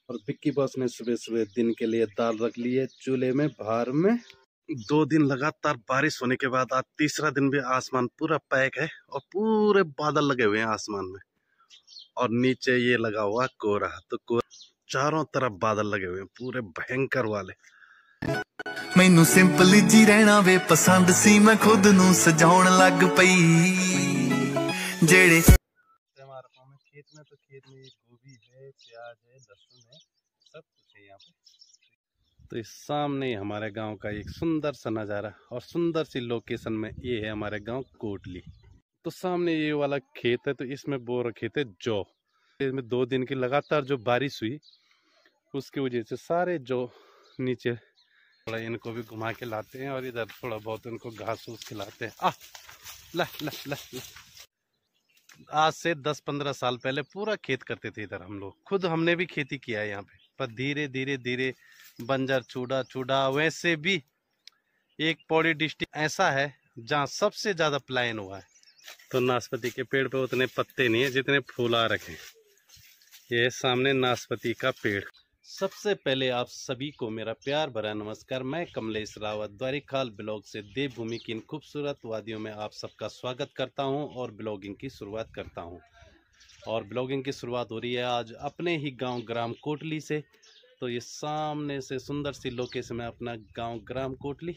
और विक्की बॉस ने सुबह सुबह दिन के लिए दाल रख ली है चूल्हे में बाहर में। 2 दिन लगातार बारिश होने के बाद आज तीसरा दिन भी आसमान पूरा पैक है और पूरे बादल लगे हुए हैं आसमान में, और नीचे ये लगा हुआ कोहरा। तो चारों तरफ बादल लगे हुए हैं पूरे भयंकर वाले। मैनू सिंपल जी रहना वे पसंद सी, मैं खुद नू सजाउण लग पई जेड़े हमारे गाँव में खेत में गोभी है, प्याज है, लहसुन है, सब कुछ है यहाँ पे। तो इस सामने हमारे गांव का एक सुंदर सा नज़ारा और सुंदर सी लोकेशन में ये है हमारे गांव कोटली। तो सामने ये वाला खेत है, तो इसमें बो रखे थे जौ। इसमें 2 दिन की लगातार जो बारिश हुई उसकी वजह से सारे जौ नीचे, थोड़ा इनको भी घुमा के लाते हैं और इधर थोड़ा बहुत इनको घास फूस खिलाते हैं। ला ला ला ला। आज से 10-15 साल पहले पूरा खेत करते थे इधर हम लोग, खुद हमने भी खेती किया है यहाँ पे, पर धीरे धीरे धीरे बंजर छूड़ा छूड़ा। वैसे भी एक पौड़ी डिस्ट्रिक्ट ऐसा है जहाँ सबसे ज्यादा पलायन हुआ है। तो नाशपाती के पेड़ पे उतने पत्ते नहीं है जितने फूल आ रखे। ये सामने नाशपाती का पेड़। सबसे पहले आप सभी को मेरा प्यार भरा नमस्कार। मैं कमलेश रावत द्वारिखाल ब्लॉग से देवभूमि की इन खूबसूरत वादियों में आप सबका स्वागत करता हूं और ब्लॉगिंग की शुरुआत करता हूं। और ब्लॉगिंग की शुरुआत हो रही है आज अपने ही गांव ग्राम कोटली से। तो ये सामने से सुंदर सी लोकेशन है अपना गांव ग्राम कोटली।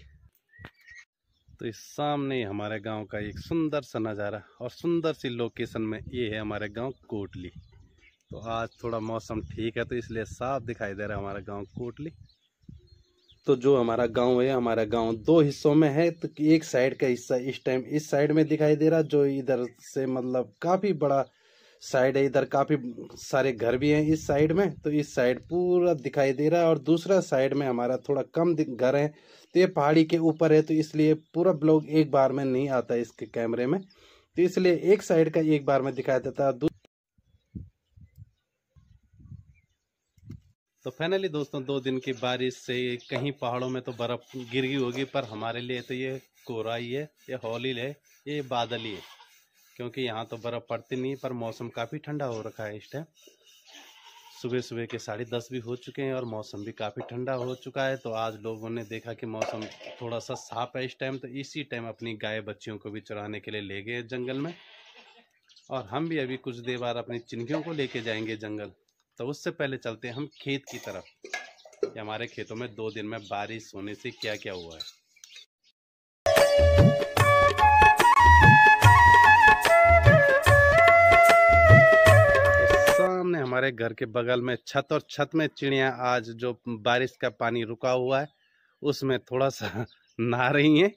तो इस सामने हमारे गांव का एक सुंदर सा नज़ारा और सुंदर सी लोकेशन में ये है हमारे गांव कोटली। तो आज थोड़ा मौसम ठीक है तो इसलिए साफ दिखाई दे रहा है हमारा गांव कोटली। तो जो हमारा गांव है, हमारा गांव 2 हिस्सों में है। तो एक साइड का हिस्सा इस टाइम इस साइड में दिखाई दे रहा, जो इधर से मतलब काफी बड़ा साइड है। इधर काफी सारे घर भी हैं इस साइड में, तो इस साइड पूरा दिखाई दे रहा है। और दूसरा साइड में हमारा थोड़ा कम घर है, तो ये पहाड़ी के ऊपर है, तो इसलिए पूरा ब्लॉग एक बार में नहीं आता इसके कैमरे में, तो इसलिए एक साइड का एक बार में दिखाई देता है। तो फाइनली दोस्तों 2 दिन की बारिश से कहीं पहाड़ों में तो बर्फ गिर गई होगी, पर हमारे लिए तो ये कोहरा ही है, ये हौली है, ये बादल ही है, क्योंकि यहाँ तो बर्फ पड़ती नहीं। पर मौसम काफ़ी ठंडा हो रखा है इस टाइम। सुबह सुबह के 10:30 भी हो चुके हैं और मौसम भी काफ़ी ठंडा हो चुका है। तो आज लोगों ने देखा कि मौसम थोड़ा सा साफ है इस टाइम, तो इसी टाइम अपनी गाय बच्चियों को भी चराने के लिए ले गए जंगल में। और हम भी अभी कुछ देर बाद अपनी चिंकियों को लेके जाएंगे जंगल। तो उससे पहले चलते हैं हम खेत की तरफ कि हमारे खेतों में 2 दिन में बारिश होने से क्या क्या हुआ है। तो सामने हमारे घर के बगल में छत, और छत में चिड़ियां आज जो बारिश का पानी रुका हुआ है उसमें थोड़ा सा नहा रही हैं,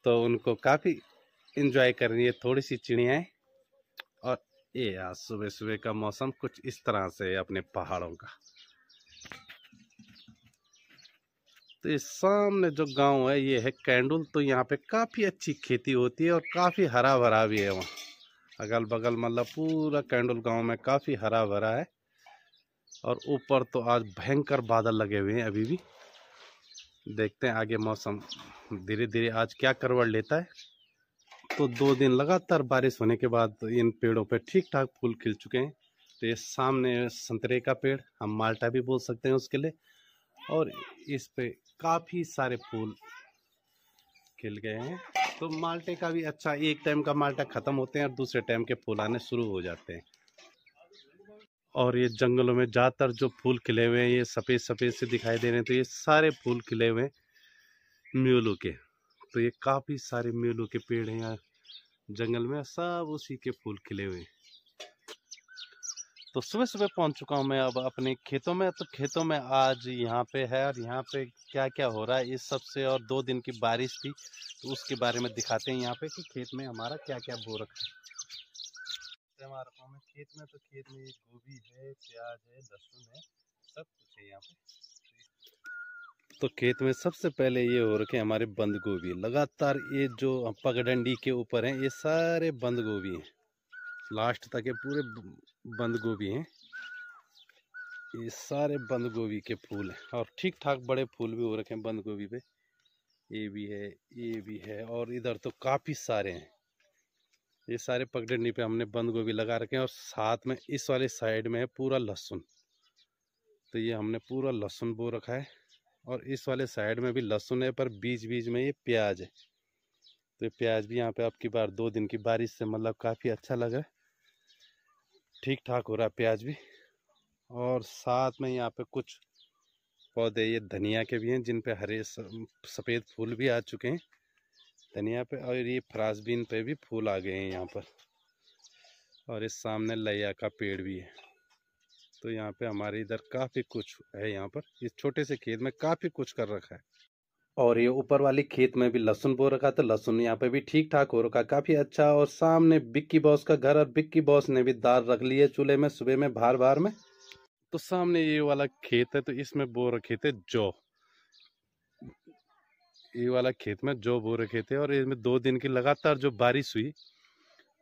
तो उनको काफी इंजॉय कर रही है थोड़ी सी चिड़ियाएं। और ये आज सुबह सुबह का मौसम कुछ इस तरह से है अपने पहाड़ों का। तो इस सामने जो गांव है ये है कैंडुल। तो यहाँ पे काफ़ी अच्छी खेती होती है और काफ़ी हरा भरा भी है। वहाँ अगल बगल मतलब पूरा कैंडुल गांव में काफ़ी हरा भरा है। और ऊपर तो आज भयंकर बादल लगे हुए हैं अभी भी। देखते हैं आगे मौसम धीरे धीरे आज क्या करवट लेता है। तो 2 दिन लगातार बारिश होने के बाद इन पेड़ों पे ठीक ठाक फूल खिल चुके हैं। तो ये सामने संतरे का पेड़, हम माल्टा भी बोल सकते हैं उसके लिए, और इस पे काफ़ी सारे फूल खिल गए हैं। तो माल्टे का भी अच्छा, एक टाइम का माल्टा ख़त्म होते हैं और दूसरे टाइम के फूल आने शुरू हो जाते हैं। और ये जंगलों में ज़्यादातर जो फूल खिले हुए हैं ये सफ़ेद सफ़ेद से दिखाई दे रहे हैं। तो ये सारे फूल खिले हुए हैं म्यूलू के। तो ये काफ़ी सारे म्यूलू के पेड़ हैं यहाँ जंगल में, सब उसी के फूल खिले हुए हैं। तो सुबह सुबह पहुंच चुका हूं मैं अब अपने खेतों में। तो खेतों में आज यहाँ पे है, और यहाँ पे क्या क्या हो रहा है इस सब से, और 2 दिन की बारिश थी तो उसके बारे में दिखाते हैं यहाँ पे कि खेत में हमारा क्या क्या बो रखा है। तो हमारे गाँव में खेत में गोभी है, प्याज है, लहसुन है, सब कुछ है यहाँ पे। तो खेत में सबसे पहले ये हो रखे हमारे बंद गोभी। लगातार ये जो पगडंडी के ऊपर है ये सारे बंद गोभी हैं, लास्ट तक ये पूरे बंद गोभी हैं। ये सारे बंद गोभी के फूल हैं और ठीक ठाक बड़े फूल भी हो रखे हैं बंद गोभी पे। ये भी है, ये भी है, और इधर तो काफ़ी सारे हैं। ये सारे पगडंडी पे हमने बंद गोभी लगा रखे हैं, और साथ में इस वाले साइड में है पूरा लहसुन। तो ये हमने पूरा लहसुन बो रखा है और इस वाले साइड में भी लहसुन है, पर बीच बीच में ये प्याज है। तो ये प्याज भी यहाँ पे अब की बार 2 दिन की बारिश से मतलब काफ़ी अच्छा लग रहा है, ठीक ठाक हो रहा है प्याज भी। और साथ में यहाँ पे कुछ पौधे ये धनिया के भी हैं, जिन पे हरे सफ़ेद फूल भी आ चुके हैं धनिया पे, और ये फ्रांस बीन पे भी फूल आ गए हैं यहाँ पर। और इस सामने लैया का पेड़ भी है। तो यहाँ पे हमारे इधर काफ़ी कुछ है, यहाँ पर इस छोटे से खेत में काफ़ी कुछ कर रखा है। और ये ऊपर वाली खेत में भी लहसुन बो रखा था, लहसुन यहाँ पे भी ठीक ठाक हो रखा, काफ़ी अच्छा। और सामने बिक्की बॉस का घर, और बिक्की बॉस ने भी दाल रख ली है चूल्हे में सुबह में बाहर बाहर में। तो सामने ये वाला खेत है, तो इसमें बो रखे थे जौ। ये वाला खेत में जौ बो रखे थे, और इसमें 2 दिन की लगातार जो बारिश हुई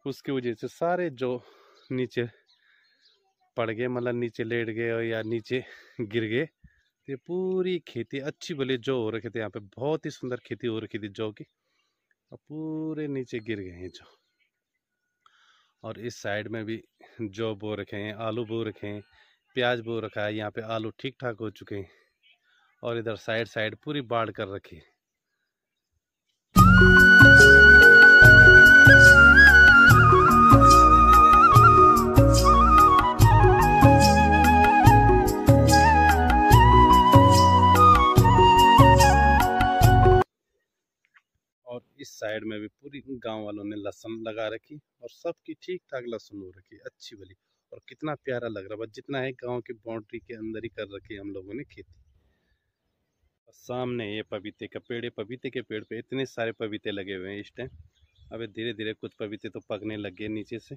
उसकी वजह से सारे जौ नीचे पड़ गए, मतलब नीचे लेट गए और या नीचे गिर गए। ये पूरी खेती अच्छी भली जौ हो रखे थे, यहाँ पे बहुत ही सुंदर खेती हो रखी थी जौ की, और पूरे नीचे गिर गए हैं जौ। और इस साइड में भी जौ बो रखे हैं, आलू बो रखे हैं, प्याज बो रखा है। यहाँ पे आलू ठीक ठाक हो चुके हैं, और इधर साइड साइड पूरी बाढ़ कर रखी है। और इस साइड में भी पूरी गांव वालों ने लहसुन लगा रखी, और सबकी ठीक ठाक लहसुन हो रखी अच्छी वाली। और कितना प्यारा लग रहा है, बस जितना है गांव की बाउंड्री के अंदर ही कर रखी है हम लोगों ने खेती। और सामने ये पपीते का पेड़ है, पपीते के पेड़ पे इतने सारे पपीते लगे हुए हैं इस टाइम। अबे धीरे धीरे कुछ पपीते तो पकने लग गए नीचे से,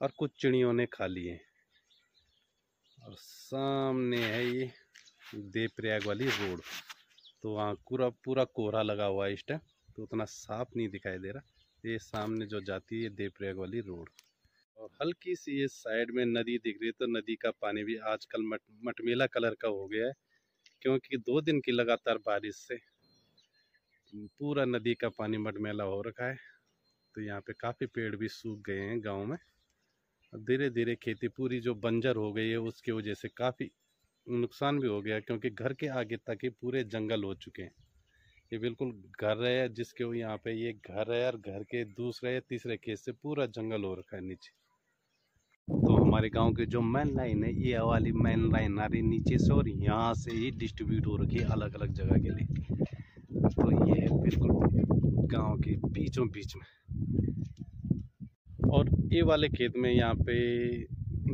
और कुछ चिड़ियों ने खा लिए। और सामने है ये देवप्रयाग वाली रोड, तो वहाँ पूरा पूरा कोहरा लगा हुआ है इस टाइम, तो उतना साफ नहीं दिखाई दे रहा। ये सामने जो जाती है देवप्रयाग वाली रोड, और हल्की सी ये साइड में नदी दिख रही है। तो नदी का पानी भी आजकल मटमेला कलर का हो गया है, क्योंकि 2 दिन की लगातार बारिश से पूरा नदी का पानी मटमेला हो रखा है। तो यहाँ पे काफ़ी पेड़ भी सूख गए हैं गांव में। धीरे धीरे खेती पूरी जो बंजर हो गई है उसकी वजह से काफ़ी नुकसान भी हो गया, क्योंकि घर के आगे तक ही पूरे जंगल हो चुके हैं। ये बिल्कुल घर है जिसके यहाँ पे ये घर है, और घर के दूसरे या तीसरे खेत से पूरा जंगल हो रखा है नीचे। तो हमारे गांव की जो मेन लाइन है, ये वाली मेन लाइन आ रही नीचे से, और यहाँ से ही डिस्ट्रीब्यूट हो रखी है अलग अलग जगह के लिए। तो ये है बिल्कुल गांव के बीचों बीच में। और ये वाले खेत में यहाँ पे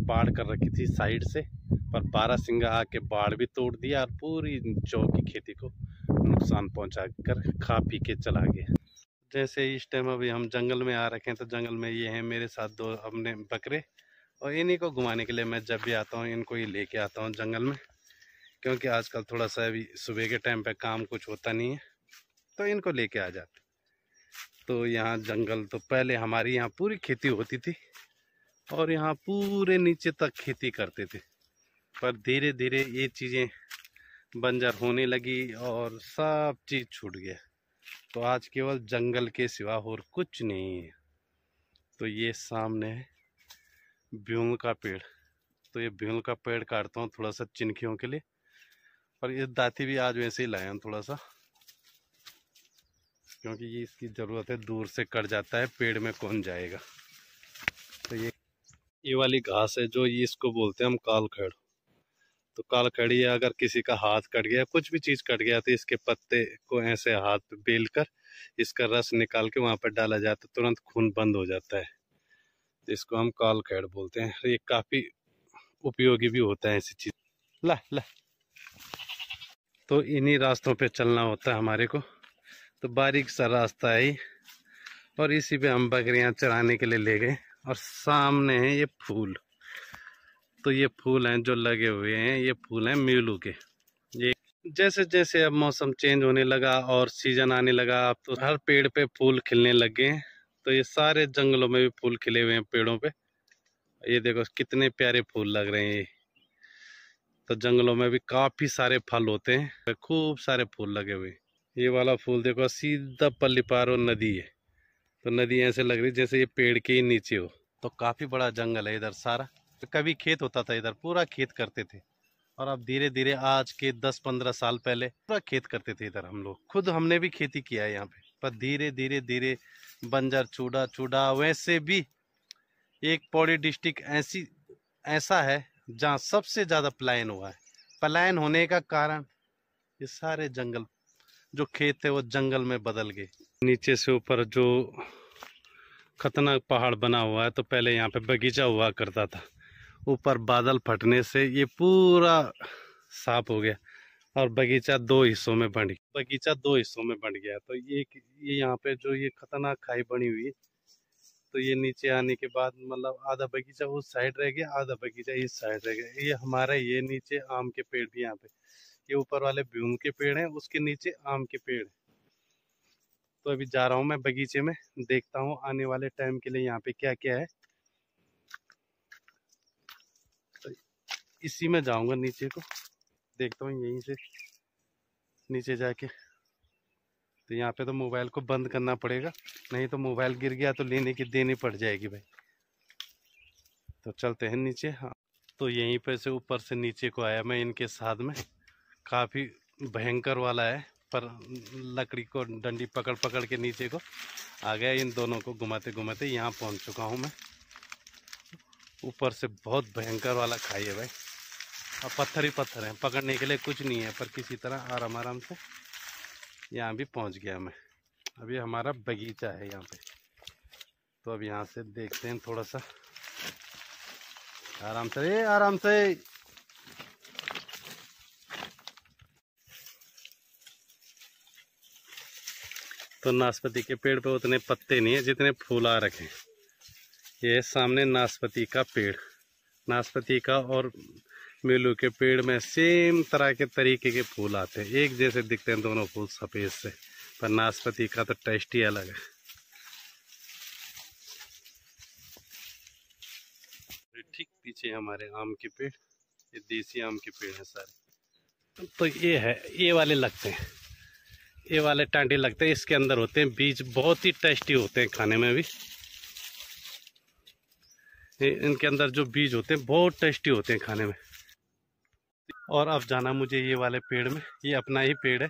बाढ़ कर रखी थी साइड से, पर बारहसिंगा आके बाढ़ भी तोड़ दिया, और पूरी जौ की खेती को नुकसान पहुंचा कर खा पी के चला गया। जैसे इस टाइम अभी हम जंगल में आ रखे हैं, तो जंगल में ये हैं मेरे साथ 2 अपने बकरे, और इन्हीं को घुमाने के लिए मैं जब भी आता हूँ इनको ही लेके आता हूँ जंगल में, क्योंकि आजकल थोड़ा सा अभी सुबह के टाइम पे काम कुछ होता नहीं है, तो इनको लेके आ जाते। तो यहाँ जंगल तो पहले हमारी यहाँ पूरी खेती होती थी, और यहाँ पूरे नीचे तक खेती करते थे, पर धीरे धीरे ये चीज़ें बंजर होने लगी और सब चीज़ छूट गया। तो आज केवल जंगल के सिवा और कुछ नहीं है। तो ये सामने है ब्यूल का पेड़, तो ये ब्यूल का पेड़ काटता हूँ थोड़ा सा चिनखियों के लिए, और ये दाती भी आज वैसे ही लाए हैं थोड़ा सा, क्योंकि ये इसकी ज़रूरत है, दूर से कट जाता है, पेड़ में कौन जाएगा। तो ये वाली घास है जो ये इसको बोलते हैं हम कालखड़। तो कालखड़ी है, अगर किसी का हाथ कट गया, कुछ भी चीज़ कट गया, तो इसके पत्ते को ऐसे हाथ पे बेल कर इसका रस निकाल के वहाँ पर डाला जाता है, तुरंत खून बंद हो जाता है। तो इसको हम कालखड़ बोलते हैं। ये काफ़ी उपयोगी भी होता है ऐसी चीज़। ला ला, तो इन्हीं रास्तों पे चलना होता है हमारे को। तो बारीक सा रास्ता है, और इसी पे हम बकरियां चराने के लिए ले गए। और सामने है ये फूल, तो ये फूल हैं जो लगे हुए हैं, ये फूल हैं म्यूलू के। ये जैसे जैसे अब मौसम चेंज होने लगा और सीजन आने लगा, अब तो हर पेड़ पे फूल खिलने लग गए हैं। तो ये सारे जंगलों में भी फूल खिले हुए हैं पेड़ों पे, ये देखो कितने प्यारे फूल लग रहे हैं ये। तो जंगलों में भी काफी सारे फल होते हैं, खूब सारे फूल लगे हुए। ये वाला फूल देखो सीधा पल्ली पार और नदी है, तो नदी ऐसे लग रही जैसे ये पेड़ के ही नीचे हो। तो काफी बड़ा जंगल है इधर सारा। तो कभी खेत होता था इधर, पूरा खेत करते थे, और अब धीरे धीरे आज के 10-15 साल पहले पूरा खेत करते थे इधर हम लोग, खुद हमने भी खेती किया है यहाँ पे। पर धीरे धीरे धीरे बंजर चूड़ा चूड़ा। वैसे भी एक पौड़ी डिस्ट्रिक्ट ऐसा है जहाँ सबसे ज्यादा पलायन हुआ है। पलायन होने का कारण ये सारे जंगल, जो खेत थे वो जंगल में बदल गए। नीचे से ऊपर जो खतरनाक पहाड़ बना हुआ है, तो पहले यहाँ पे बगीचा हुआ करता था। ऊपर बादल फटने से ये पूरा साफ हो गया और बगीचा दो हिस्सों में बंट गया। तो ये यहाँ पे जो ये खतरनाक खाई बनी हुई है, तो ये नीचे आने के बाद मतलब आधा बगीचा उस साइड रह गया, आधा बगीचा इस साइड रह गया। ये हमारा ये नीचे आम के पेड़ भी यहाँ पे, ये ऊपर वाले भीम के पेड़ हैं, उसके नीचे आम के पेड़। तो अभी जा रहा हूँ मैं बगीचे में, देखता हूँ आने वाले टाइम के लिए यहाँ पे क्या क्या है। तो इसी में जाऊंगा नीचे को, देखता हूँ यहीं से नीचे जाके। तो यहाँ पे तो मोबाइल को बंद करना पड़ेगा, नहीं तो मोबाइल गिर गया तो लेने की देनी पड़ जाएगी भाई। तो चलते हैं नीचे। हाँ, तो यहीं पे से ऊपर से नीचे को आया मैं इनके साथ में। काफ़ी भयंकर वाला है, पर लकड़ी को डंडी पकड़ पकड़ के नीचे को आ गया। इन दोनों को घुमाते घुमाते यहाँ पहुँच चुका हूँ मैं। ऊपर से बहुत भयंकर वाला खाई है भाई, और पत्थर ही पत्थर हैं, पकड़ने के लिए कुछ नहीं है। पर किसी तरह आराम आराम से यहाँ भी पहुँच गया मैं। अभी हमारा बगीचा है यहाँ पे, तो अब यहाँ से देखते हैं थोड़ा सा आराम से, आराम से। तो नाशपाती के पेड़ पे उतने पत्ते नहीं है जितने फूल आ रखे। ये सामने नाशपाती का पेड़, नाशपाती का और मेलू के पेड़ में सेम तरह के तरीके के फूल आते हैं, एक जैसे दिखते हैं दोनों फूल सफेद से। पर नाशपाती का तो टेस्ट ही अलग है। ठीक पीछे हमारे आम के पेड़, ये देसी आम के पेड़ हैं सारे। तो ये है, ये वाले लगते हैं, ये वाले टांटे लगते हैं। इसके अंदर होते हैं बीज, बहुत ही टेस्टी होते हैं खाने में भी। इनके अंदर जो बीज होते हैं बहुत टेस्टी होते हैं खाने में। और अब जाना मुझे ये वाले पेड़ में, ये अपना ही पेड़ है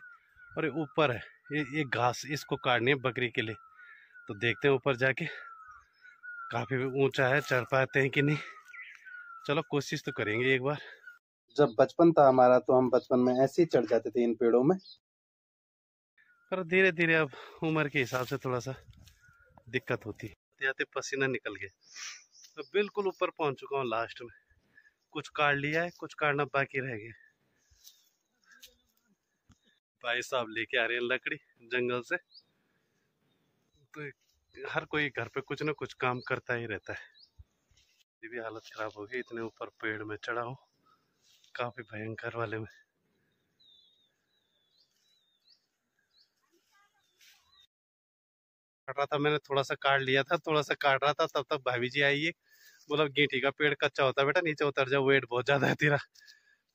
और ये ऊपर है। ये घास इसको काटनी है बकरी के लिए। तो देखते हैं ऊपर जाके, काफ़ी ऊंचा है, चढ़ पाते हैं कि नहीं। चलो कोशिश तो करेंगे एक बार। जब बचपन था हमारा तो हम बचपन में ऐसे ही चढ़ जाते थे इन पेड़ों में, पर धीरे धीरे अब उम्र के हिसाब से थोड़ा सा दिक्कत होती है। आते पसीना निकल गया। तो बिल्कुल ऊपर पहुंच चुका हूँ लास्ट में। कुछ काट लिया है, कुछ काटना बाकी रह गया। भाई साहब लेके आ रहे हैं लकड़ी जंगल से। तो हर कोई घर पे कुछ ना कुछ काम करता ही रहता है। ये भी हालत खराब हो गई, इतने ऊपर पेड़ में चढ़ा हूँ, काफी भयंकर वाले में। काट रहा था मैंने, थोड़ा सा काट लिया था, थोड़ा सा काट रहा था, तब तक भाभी जी आई है, बोला गेंठी का पेड़ कच्चा होता है बेटा, नीचे उतर जाओ, वेट बहुत ज्यादा है तेरा।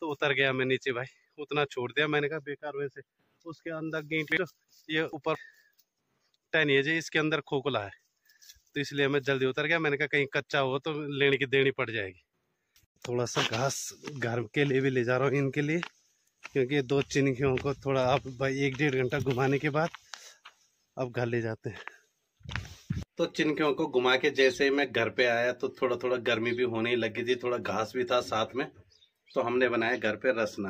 तो उतर गया मैं नीचे भाई, उतना छोड़ दिया। मैंने कहा बेकार वैसे उसके अंदर गेंठी, ये ऊपर टहनी है जी, इसके अंदर खोखला है, तो इसलिए मैं जल्दी उतर गया। मैंने कहा कहीं कच्चा हो तो लेने की देनी पड़ जाएगी। थोड़ा सा घास घर के लिए भी ले जा रहा हूँ इनके लिए, क्योंकि दो चिनकियों को थोड़ा अब भाई 1-1.5 घंटा घुमाने के बाद अब घर ले जाते हैं। तो चिनकियों को घुमा के जैसे ही मैं घर पे आया तो थोड़ा थोड़ा गर्मी भी होने लगी थी, थोड़ा घास भी था साथ में। तो हमने बनाया घर पे रसना।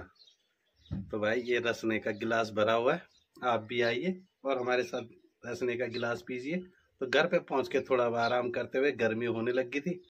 तो भाई ये रसने का गिलास भरा हुआ है, आप भी आइए और हमारे साथ रसने का गिलास पीजिए। तो घर पे पहुंच के थोड़ा आराम करते हुए, गर्मी होने लगी थी